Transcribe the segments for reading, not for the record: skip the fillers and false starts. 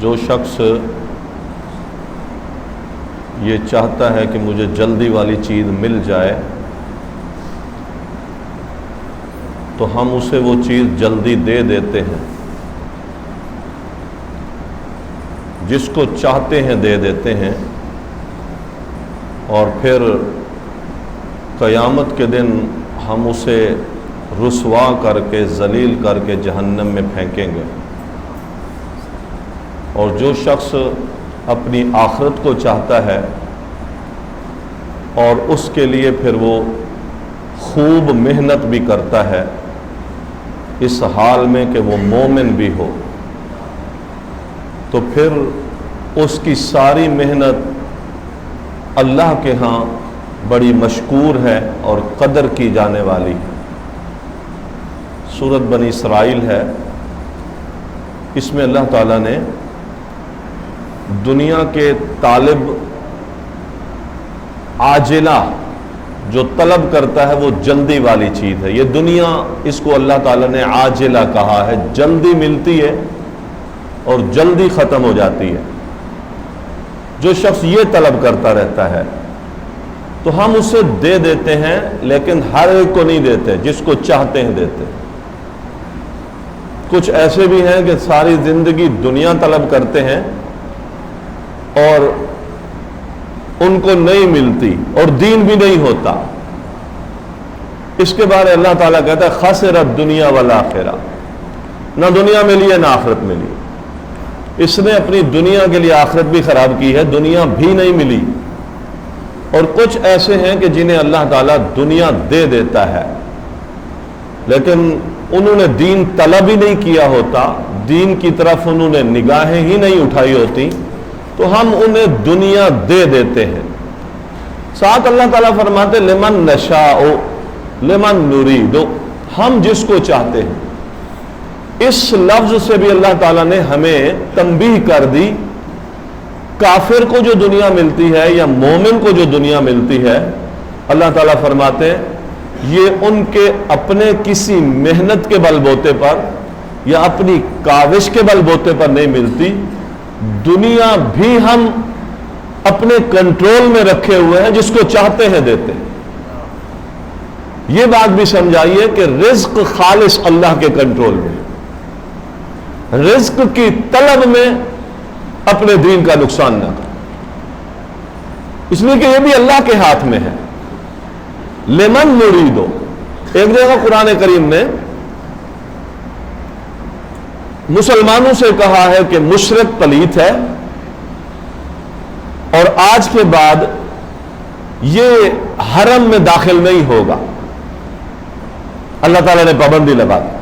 جو شخص یہ چاہتا ہے کہ مجھے جلدی والی چیز مل جائے تو ہم اسے وہ چیز جلدی دے دیتے ہیں، جس کو چاہتے ہیں دے دیتے ہیں، اور پھر قیامت کے دن ہم اسے رسوا کر کے ذلیل کر کے جہنم میں پھینکیں گے۔ اور جو شخص اپنی آخرت کو چاہتا ہے اور اس کے لیے پھر وہ خوب محنت بھی کرتا ہے، اس حال میں کہ وہ مومن بھی ہو، تو پھر اس کی ساری محنت اللہ کے ہاں بڑی مشکور ہے اور قدر کی جانے والی ہے۔ سورۃ بنی اسرائیل ہے، اس میں اللہ تعالیٰ نے دنیا کے طالب عاجلہ جو طلب کرتا ہے وہ جلدی والی چیز ہے، یہ دنیا اس کو اللہ تعالیٰ نے عاجلہ کہا ہے، جلدی ملتی ہے اور جلدی ختم ہو جاتی ہے۔ جو شخص یہ طلب کرتا رہتا ہے تو ہم اسے دے دیتے ہیں، لیکن ہر ایک کو نہیں دیتے، جس کو چاہتے ہیں دیتے۔ کچھ ایسے بھی ہیں کہ ساری زندگی دنیا طلب کرتے ہیں اور ان کو نہیں ملتی اور دین بھی نہیں ہوتا۔ اس کے بارے اللہ تعالیٰ کہتا ہے خسرت دنیا والآخرہ، نہ دنیا ملی ہے نہ آخرت ملی۔ اس نے اپنی دنیا کے لیے آخرت بھی خراب کی ہے، دنیا بھی نہیں ملی۔ اور کچھ ایسے ہیں کہ جنہیں اللہ تعالیٰ دنیا دے دیتا ہے، لیکن انہوں نے دین طلب ہی نہیں کیا ہوتا، دین کی طرف انہوں نے نگاہیں ہی نہیں اٹھائی ہوتی، تو ہم انہیں دنیا دے دیتے ہیں۔ ساتھ اللہ تعالیٰ فرماتے لمن نشاء لمن نرید، ہم جس کو چاہتے ہیں۔ اس لفظ سے بھی اللہ تعالیٰ نے ہمیں تنبیہ کر دی، کافر کو جو دنیا ملتی ہے یا مومن کو جو دنیا ملتی ہے، اللہ تعالیٰ فرماتے ہیں یہ ان کے اپنے کسی محنت کے بل بوتے پر یا اپنی کاوش کے بل بوتے پر نہیں ملتی، دنیا بھی ہم اپنے کنٹرول میں رکھے ہوئے ہیں، جس کو چاہتے ہیں دیتے ہیں۔ یہ بات بھی سمجھائیے کہ رزق خالص اللہ کے کنٹرول میں، رزق کی طلب میں اپنے دین کا نقصان نہ کریں، اس لیے کہ یہ بھی اللہ کے ہاتھ میں ہے۔ لمن نریدو، ایک جگہ قرآن کریم نے مسلمانوں سے کہا ہے کہ مشرک پلیت ہے اور آج کے بعد یہ حرم میں داخل نہیں ہوگا، اللہ تعالیٰ نے پابندی لگا دی۔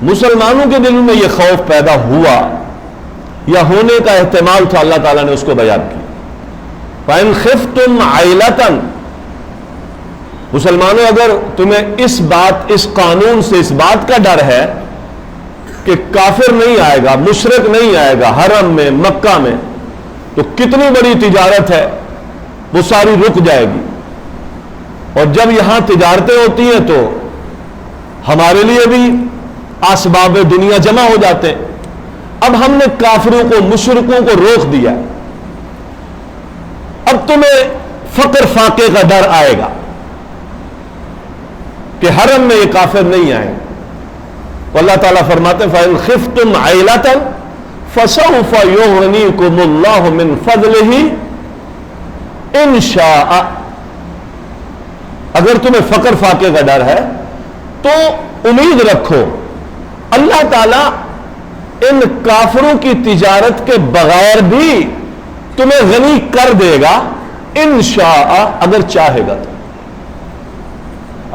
مسلمانوں کے دل میں یہ خوف پیدا ہوا یا ہونے کا احتمال تھا، اللہ تعالیٰ نے اس کو بیان کیا۔ فَإِنْ خِفْتُمْ عَيْلَةً، مسلمانوں اگر تمہیں اس قانون سے اس بات کا ڈر ہے کہ کافر نہیں آئے گا، مشرک نہیں آئے گا حرم میں مکہ میں، تو کتنی بڑی تجارت ہے وہ ساری رک جائے گی۔ اور جب یہاں تجارتیں ہوتی ہیں تو ہمارے لیے بھی اسباب دنیا جمع ہو جاتے ہیں۔ اب ہم نے کافروں کو مشرکوں کو روک دیا، اب تمہیں فقر فاقے کا ڈر آئے گا کہ حرم میں یہ کافر نہیں آئے۔ تو اللہ تعالیٰ فرماتے ہیں فَإِنْ خِفْتُمْ عَيْلَةً فَسَوْفَ يُغْنِيكُمُ اللَّهُ مِنْ فَضْلِهِ إِنْ شَاءَ، اگر تمہیں فقر فاقے کا ڈر ہے تو امید رکھو اللہ تعالیٰ ان کافروں کی تجارت کے بغیر بھی تمہیں غنی کر دے گا، انشاء، اگر چاہے گا تو۔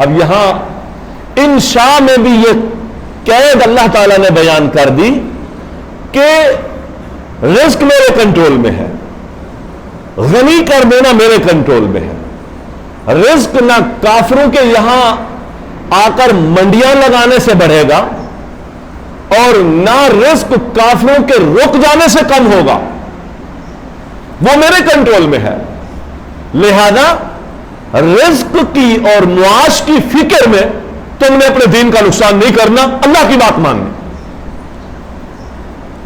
اب یہاں انشاء میں بھی یہ قید اللہ تعالیٰ نے بیان کر دی کہ رزق میرے کنٹرول میں ہے، غنی کر دینا میرے کنٹرول میں ہے۔ رزق نہ کافروں کے یہاں آ کر منڈیاں لگانے سے بڑھے گا اور نہ رزق کافروں کے رک جانے سے کم ہوگا، وہ میرے کنٹرول میں ہے۔ لہذا رزق کی اور معاش کی فکر میں تم نے اپنے دین کا نقصان نہیں کرنا، اللہ کی بات ماننی۔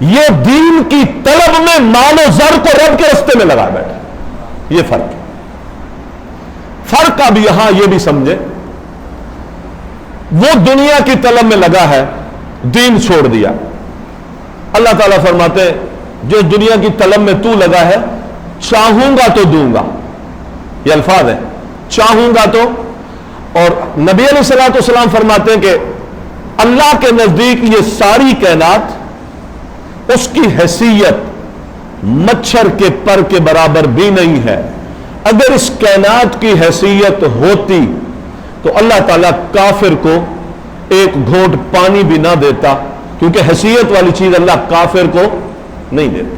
یہ دین کی طلب میں مال و زر کو رب کے راستے میں لگا بیٹھا. یہ فرق ہے. فرق اب یہاں یہ بھی سمجھے, وہ دنیا کی طلب میں لگا ہے, دین چھوڑ دیا. اللہ تعالیٰ فرماتے ہیں جو دنیا کی طلب میں تو لگا ہے, چاہوں گا تو دوں گا. یہ الفاظ ہیں, چاہوں گا تو. اور نبی علیہ الصلوۃ والسلام فرماتے ہیں کہ اللہ کے نزدیک یہ ساری کائنات اس کی حیثیت مچھر کے پر کے برابر بھی نہیں ہے. اگر اس کائنات کی حیثیت ہوتی تو اللہ تعالیٰ کافر کو ایک گھونٹ پانی بھی نہ دیتا, کیونکہ حیثیت والی چیز اللہ کافر کو نہیں دیتا,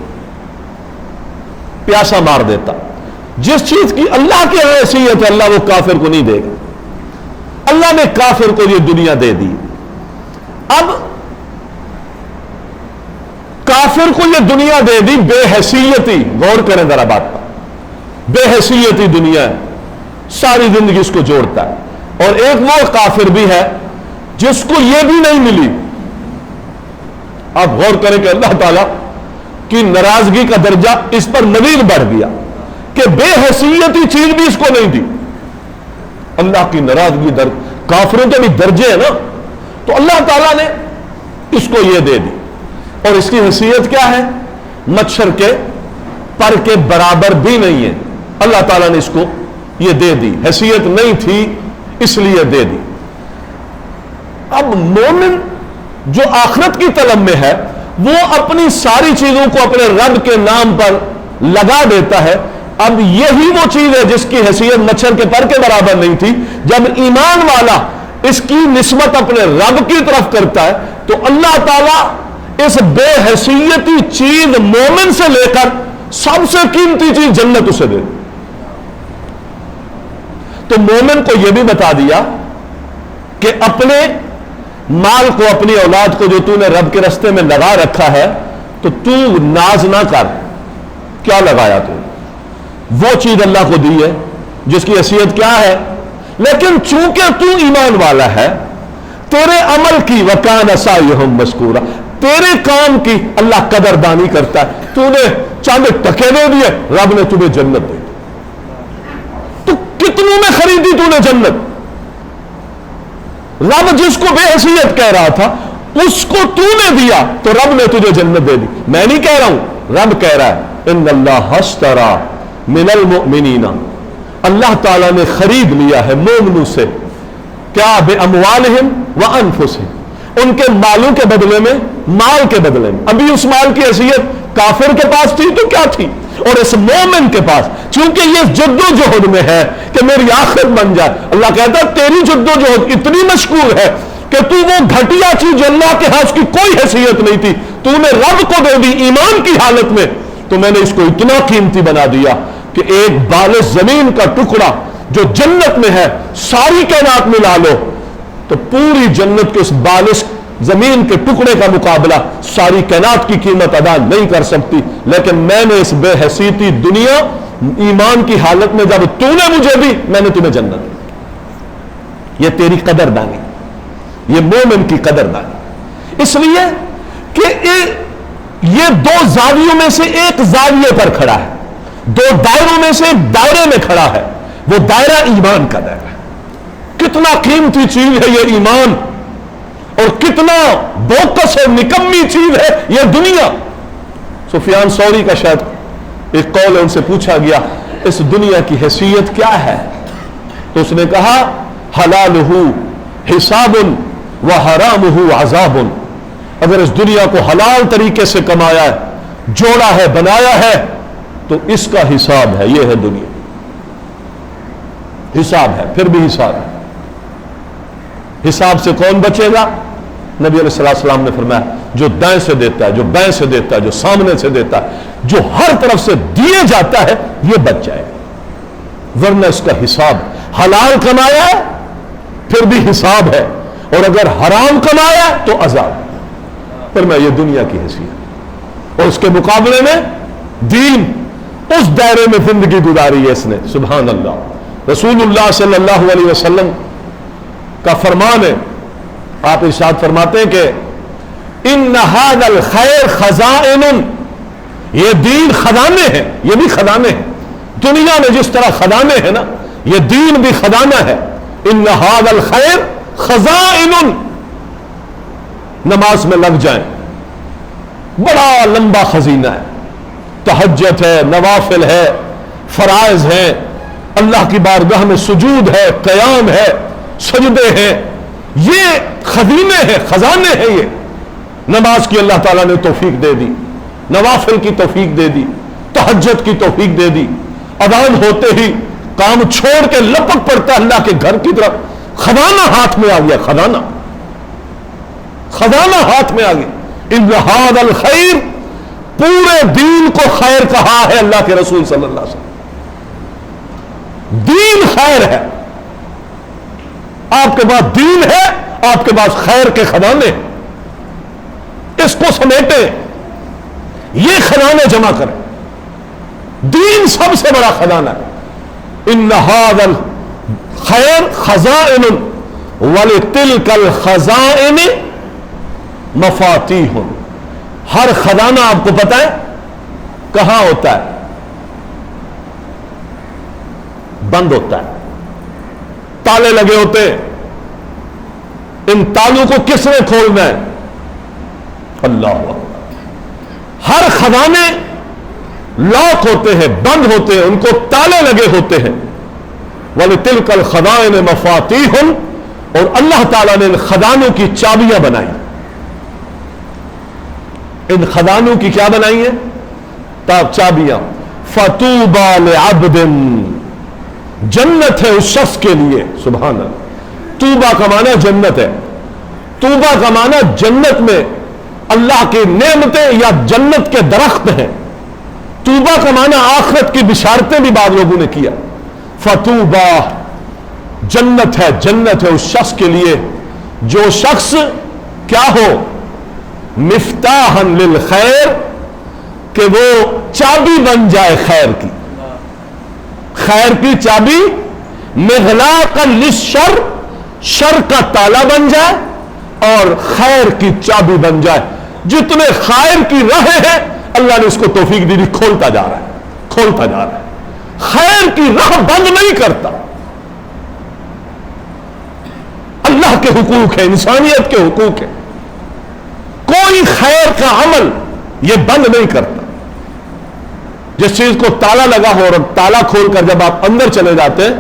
پیاسا مار دیتا. جس چیز کی اللہ کی حیثیت ہے اللہ وہ کافر کو نہیں دے گا. اللہ نے کافر کو یہ دنیا دے دی. اب کافر کو یہ دنیا دے دی بے حیثیتی. غور کریں ذرا بات پر, بے حیثیتی دنیا ہے, ساری زندگی اس کو جوڑتا ہے. اور ایک وہ کافر بھی ہے جس کو یہ بھی نہیں ملی. آپ غور کریں کہ اللہ تعالیٰ کی ناراضگی کا درجہ اس پر مزید بڑھ گیا کہ بے حیثیتی چیز بھی اس کو نہیں دی. اللہ کی ناراضگی کافروں کے بھی درجے ہیں نا, تو اللہ تعالیٰ نے اس کو یہ دے دی. اور اس کی حیثیت کیا ہے؟ مچھر کے پر کے برابر بھی نہیں ہے. اللہ تعالیٰ نے اس کو یہ دے دی. حیثیت نہیں تھی اس لیے دے دی. اب مومن جو آخرت کی طلب میں ہے وہ اپنی ساری چیزوں کو اپنے رب کے نام پر لگا دیتا ہے. اب یہی وہ چیز ہے جس کی حیثیت مچھر کے پر کے برابر نہیں تھی. جب ایمان والا اس کی نسبت اپنے رب کی طرف کرتا ہے تو اللہ تعالیٰ اس بے حیثیتی چیز مومن سے لے کر سب سے قیمتی چیز جنت اسے دے. تو مومن کو یہ بھی بتا دیا کہ اپنے مال کو, اپنی اولاد کو جو تو نے رب کے راستے میں لگا رکھا ہے تو تو ناز نہ کر. کیا لگایا تو؟ وہ چیز اللہ کو دی ہے جس کی حیثیت کیا ہے, لیکن چونکہ تو ایمان والا ہے تیرے عمل کی وَكَانَ سَعْيُهُم مَشْكُورًا, تیرے کام کی اللہ قدردانی کرتا ہے. تو نے چاند ٹکے دے دیے, رب نے تمہیں جنت دے دی. تو کتنوں میں خریدی تو نے جنت؟ رب جس کو بے حیثیت کہہ رہا تھا اس کو تو نے دیا تو رب نے تجھے جنت دے دی. میں نہیں کہہ رہا ہوں, رب کہہ رہا ہے ان اللہ اشترى من المؤمنین, اللہ تعالیٰ نے خرید لیا ہے مومنوں سے کیا باموالہم وانفسہم, ان کے مالوں کے بدلے میں, مال کے بدلے میں. ابھی اس مال کی حیثیت کافر کے پاس تھی تو کیا تھی, اور اس مومن کے پاس چونکہ یہ جد و جہد میں ہے کہ میری آخرت بن جائے. اللہ کہتا ہے تیری جد و جہد اتنی مشکور ہے کہ تو وہ گھٹیا چیز جو اللہ کے ہاں اس کی کوئی حیثیت نہیں تھی تو نے رب کو دے دی ایمان کی حالت میں, تو میں نے اس کو اتنا قیمتی بنا دیا کہ ایک بالش زمین کا ٹکڑا جو جنت میں ہے ساری کائنات ملا لو تو پوری جنت کے اس بالش زمین کے ٹکڑے کا مقابلہ ساری کائنات کی قیمت ادا نہیں کر سکتی. لیکن میں نے اس بے حیثیتی دنیا ایمان کی حالت میں جب تو نے مجھے دی میں نے تمہیں جنت دی. یہ تیری قدردانی, یہ مومن کی قدردانی. اس لیے کہ یہ دو زاویوں میں سے ایک زاویے پر کھڑا ہے, دو دائروں میں سے ایک دائرے میں کھڑا ہے. وہ دائرہ ایمان کا دائرہ ہے. کتنا قیمتی چیز ہے یہ ایمان, اور کتنا بوکس اور نکمی چیز ہے یہ دنیا. سفیان ثوری کا شاید ایک قول ہے, ان سے پوچھا گیا اس دنیا کی حیثیت کیا ہے, تو اس نے کہا حلالہ حساب و حرامہ عذاب. اگر اس دنیا کو حلال طریقے سے کمایا ہے, جوڑا ہے, بنایا ہے تو اس کا حساب ہے. یہ ہے دنیا, حساب ہے, پھر بھی حساب ہے. حساب سے کون بچے گا؟ نبی علیہ السلام نے فرمایا جو دائیں سے دیتا ہے, جو بائیں سے دیتا ہے, جو سامنے سے دیتا ہے, جو ہر طرف سے دیے جاتا ہے یہ بچ جائے گا. ورنہ اس کا حساب, حلال کمایا ہے پھر بھی حساب ہے, اور اگر حرام کمایا تو عذاب. پر میں یہ دنیا کی حیثیت, اور اس کے مقابلے میں دین, اس دائرے میں زندگی گزاری ہے اس نے. سبحان اللہ. رسول اللہ صلی اللہ علیہ وسلم کا فرمان ہے, آپ ارشاد فرماتے ہیں کہ ان ھذا الخیر خزائن، یہ دین خزانے ہیں، یہ بھی خزانے ہیں. دنیا میں جس طرح خزانے ہیں نا، یہ دین بھی خزانہ ہے. ان ھذا الخیر خزائن. نماز میں لگ جائیں، بڑا لمبا خزینہ ہے. تہجد ہے، نوافل ہے، فرائض ہیں، اللہ کی بارگاہ میں سجود ہے، قیام ہے، سجدے ہیں. یہ خزینے ہیں، خزانے ہیں. یہ نماز کی اللہ تعالیٰ نے توفیق دے دی، نوافل کی توفیق دے دی، تہجد کی توفیق دے دی. اذان ہوتے ہی کام چھوڑ کے لپک پڑتا اللہ کے گھر کی طرف. خزانہ ہاتھ میں آ گیا، خزانہ ہاتھ میں آ گیا. ان ھذا الخیر، پورے دین کو خیر کہا ہے اللہ کے رسول صلی اللہ علیہ وسلم. دین خیر ہے. آپ کے پاس دین ہے، آپ کے پاس خیر کے خزانے ہیں. اس کو سمیٹیں، یہ خزانے جمع کریں. دین سب سے بڑا خزانہ ہے. ان ھذا الخیر خزائن ولتلک الخزائن مفاتیح. ہر خزانہ آپ کو پتا ہے کہاں ہوتا ہے؟ بند ہوتا ہے، تالے لگے ہوتے ہیں. ان تالوں کو کس نے کھولنا ہے؟ اللہ. ہر خزانے لاک ہوتے ہیں، بند ہوتے ہیں، ان کو تالے لگے ہوتے ہیں. وَلِتِلْكَ الْخَزَائِنِ مَفَاتِيحٌ، اور اللہ تعالیٰ نے ان خزانوں کی چابیاں بنائی. ان خزانوں کی کیا بنائی ہیں؟ چابیاں. فَطُوبَى لِعَبْدٍ، جنت ہے اس شخص کے لیے. سبحان اللہ. طوبہ کا معنی جنت ہے. طوبہ کا معنی جنت میں اللہ کی نعمتیں یا جنت کے درخت ہیں. طوبہ کا معنی آخرت کی بشارتیں بھی بعض لوگوں نے کیا. فطوبہ جنت ہے، جنت ہے اس شخص کے لیے جو شخص کیا ہو؟ مفتاحا للخیر، کہ وہ چابی بن جائے خیر کی. خیر کی چابی. مغلاقا للشر، شر کا تالا بن جائے اور خیر کی چابی بن جائے. جتنے خیر کی راہیں ہیں اللہ نے اس کو توفیق دی، کھولتا جا رہا ہے، کھولتا جا رہا ہے. خیر کی راہ بند نہیں کرتا. اللہ کے حقوق ہیں، انسانیت کے حقوق ہیں. کوئی خیر کا عمل یہ بند نہیں کرتا. جس چیز کو تالا لگا ہو اور تالا کھول کر جب آپ اندر چلے جاتے ہیں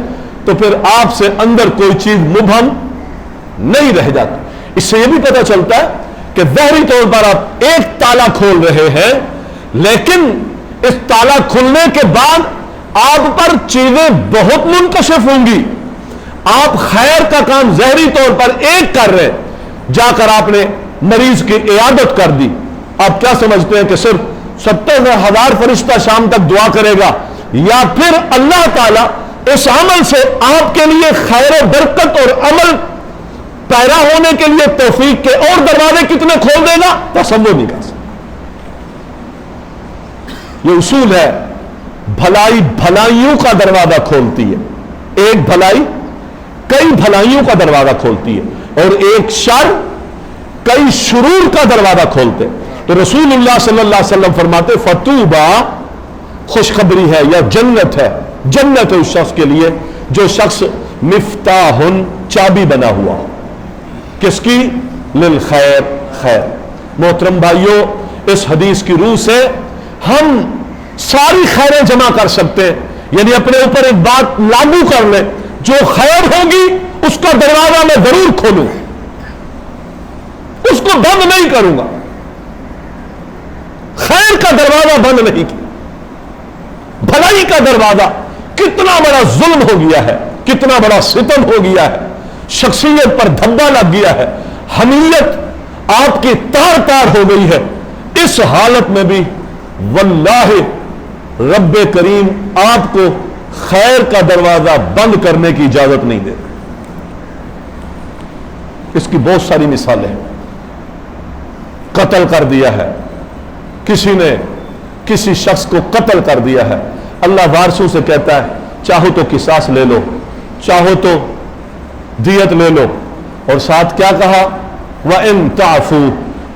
تو پھر آپ سے اندر کوئی چیز مبہم نہیں رہ جاتی. اس سے یہ بھی پتہ چلتا ہے کہ ظاہری طور پر آپ ایک تالا کھول رہے ہیں، لیکن اس تالا کھلنے کے بعد آپ پر چیزیں بہت منکشف ہوں گی. آپ خیر کا کام ظاہری طور پر ایک کر رہے ہیں، جا کر آپ نے مریض کی عیادت کر دی. آپ کیا سمجھتے ہیں کہ صرف 70,000 فرشتہ شام تک دعا کرے گا، یا پھر اللہ تعالیٰ اس عمل سے آپ کے لیے خیر و برکت اور عمل پیرا ہونے کے لیے توفیق کے اور دروازے کتنے کھول دے گا؟ تصور نہیں کر سکتے. یہ اصول ہے. بھلائی بھلائیوں کا دروازہ کھولتی ہے. ایک بھلائی کئی بھلائیوں کا دروازہ کھولتی ہے، اور ایک شر کئی شرور کا دروازہ کھولتے. تو رسول اللہ صلی اللہ علیہ وسلم فرماتے فطوبہ خوشخبری ہے یا جنت ہے. جنت ہے اس شخص کے لیے جو شخص مفتاح چابی بنا ہوا. کس کی؟ للخیر، خیر. محترم بھائیوں، اس حدیث کی روح سے ہم ساری خیریں جمع کر سکتے ہیں. یعنی اپنے اوپر ایک بات لاگو کر لیں، جو خیر ہوگی اس کا دروازہ میں ضرور کھولوں، اس کو بند نہیں کروں گا. خیر کا دروازہ بند نہیں کیا. بھلائی کا دروازہ. کتنا بڑا ظلم ہو گیا ہے، کتنا بڑا ستم ہو گیا ہے، شخصیت پر دھبا لگ گیا ہے، حمیت آپ کی تار تار ہو گئی ہے. اس حالت میں بھی واللہ رب کریم آپ کو خیر کا دروازہ بند کرنے کی اجازت نہیں دے. اس کی بہت ساری مثالیں ہیں. قتل کر دیا ہے کسی نے، کسی شخص کو قتل کر دیا ہے. اللہ وارثوں سے کہتا ہے چاہو تو قصاص لے لو، چاہو تو دیت لے لو، اور ساتھ کیا کہا؟ وَإِن تَعْفُوا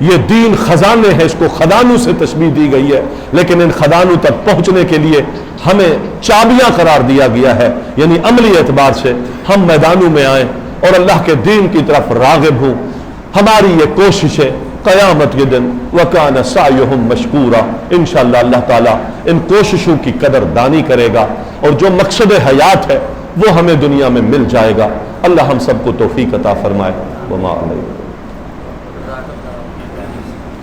یہ دین خزانے ہیں، اس کو خزانوں سے تشبیہ دی گئی ہے، لیکن ان خزانوں تک پہنچنے کے لیے ہمیں چابیاں قرار دیا گیا ہے، یعنی عملی اعتبار سے ہم میدانوں میں آئیں اور اللہ کے دین کی طرف راغب ہوں۔ ہماری یہ کوشش ہے قیامت کے دن وَكَانَ سَعْيُهُمْ مَشْكُورًا، انشاءاللہ اللہ تعالیٰ ان کوششوں کی قدر دانی کرے گا، اور جو مقصد حیات ہے وہ ہمیں دنیا میں مل جائے گا۔ اللہ ہم سب کو توفیق عطا فرمائے۔ وما علیہ